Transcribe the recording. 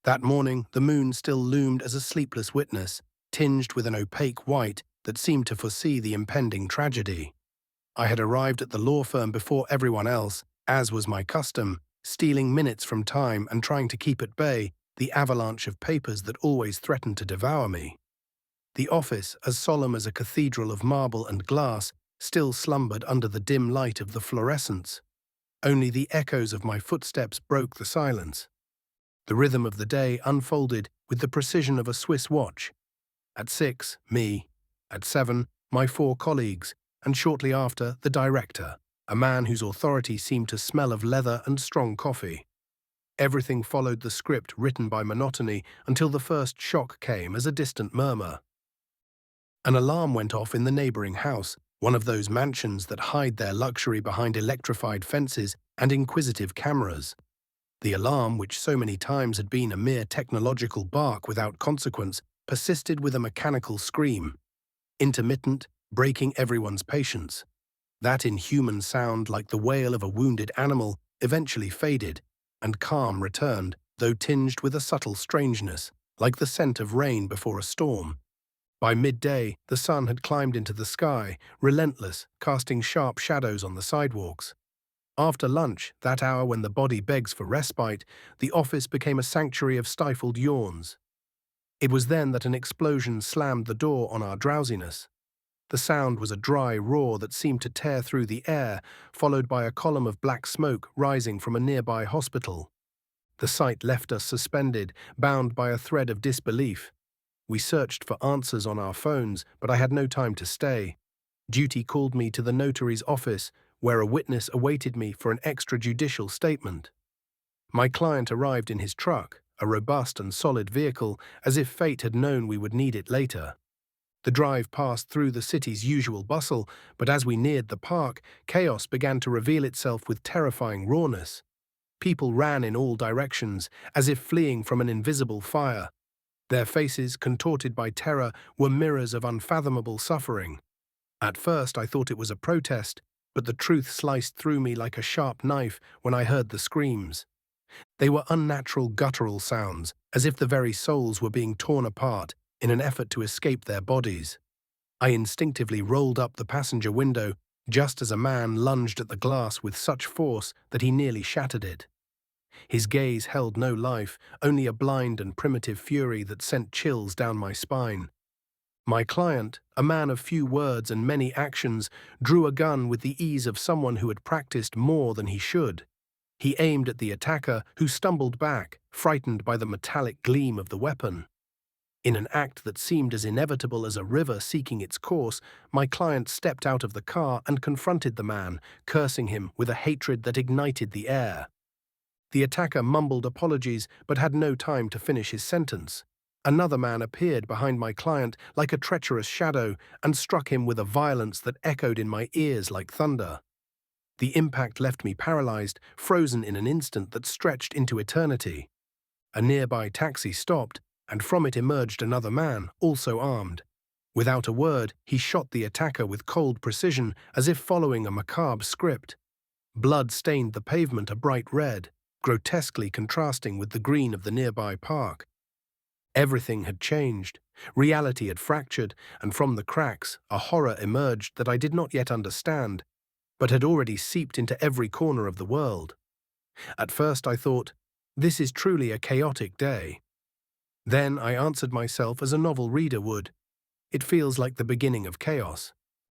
That morning, the moon still loomed as a sleepless witness, tinged with an opaque white that seemed to foresee the impending tragedy. I had arrived at the law firm before everyone else, as was my custom, stealing minutes from time and trying to keep at bay the avalanche of papers that always threatened to devour me. The office, as solemn as a cathedral of marble and glass, still slumbered under the dim light of the fluorescents. Only the echoes of my footsteps broke the silence. The rhythm of the day unfolded with the precision of a Swiss watch. At 6, me. At 7, my 4 colleagues, and shortly after, the director, a man whose authority seemed to smell of leather and strong coffee. Everything followed the script written by monotony until the first shock came as a distant murmur. An alarm went off in the neighboring house, one of those mansions that hide their luxury behind electrified fences and inquisitive cameras. The alarm, which so many times had been a mere technological bark without consequence, persisted with a mechanical scream, intermittent, breaking everyone's patience. That inhuman sound, like the wail of a wounded animal, eventually faded, and calm returned, though tinged with a subtle strangeness, like the scent of rain before a storm. By midday, the sun had climbed into the sky, relentless, casting sharp shadows on the sidewalks. After lunch, that hour when the body begs for respite, the office became a sanctuary of stifled yawns. It was then that an explosion slammed the door on our drowsiness. The sound was a dry roar that seemed to tear through the air, followed by a column of black smoke rising from a nearby hospital. The sight left us suspended, bound by a thread of disbelief. We searched for answers on our phones, but I had no time to stay. Duty called me to the notary's office, where a witness awaited me for an extrajudicial statement. My client arrived in his truck, a robust and solid vehicle, as if fate had known we would need it later. The drive passed through the city's usual bustle, but as we neared the park, chaos began to reveal itself with terrifying rawness. People ran in all directions, as if fleeing from an invisible fire. Their faces, contorted by terror, were mirrors of unfathomable suffering. At first I thought it was a protest, but the truth sliced through me like a sharp knife when I heard the screams. They were unnatural guttural sounds, as if the very souls were being torn apart in an effort to escape their bodies. I instinctively rolled up the passenger window just as a man lunged at the glass with such force that he nearly shattered it. His gaze held no life, only a blind and primitive fury that sent chills down my spine. My client, a man of few words and many actions, drew a gun with the ease of someone who had practiced more than he should. He aimed at the attacker, who stumbled back, frightened by the metallic gleam of the weapon. In an act that seemed as inevitable as a river seeking its course, my client stepped out of the car and confronted the man, cursing him with a hatred that ignited the air. The attacker mumbled apologies but had no time to finish his sentence. Another man appeared behind my client like a treacherous shadow and struck him with a violence that echoed in my ears like thunder. The impact left me paralyzed, frozen in an instant that stretched into eternity. A nearby taxi stopped, and from it emerged another man, also armed. Without a word, he shot the attacker with cold precision, as if following a macabre script. Blood stained the pavement a bright red, grotesquely contrasting with the green of the nearby park. Everything had changed. Reality had fractured, and from the cracks, a horror emerged that I did not yet understand, but had already seeped into every corner of the world. At first I thought, this is truly a chaotic day. Then I answered myself as a novel reader would. It feels like the beginning of chaos.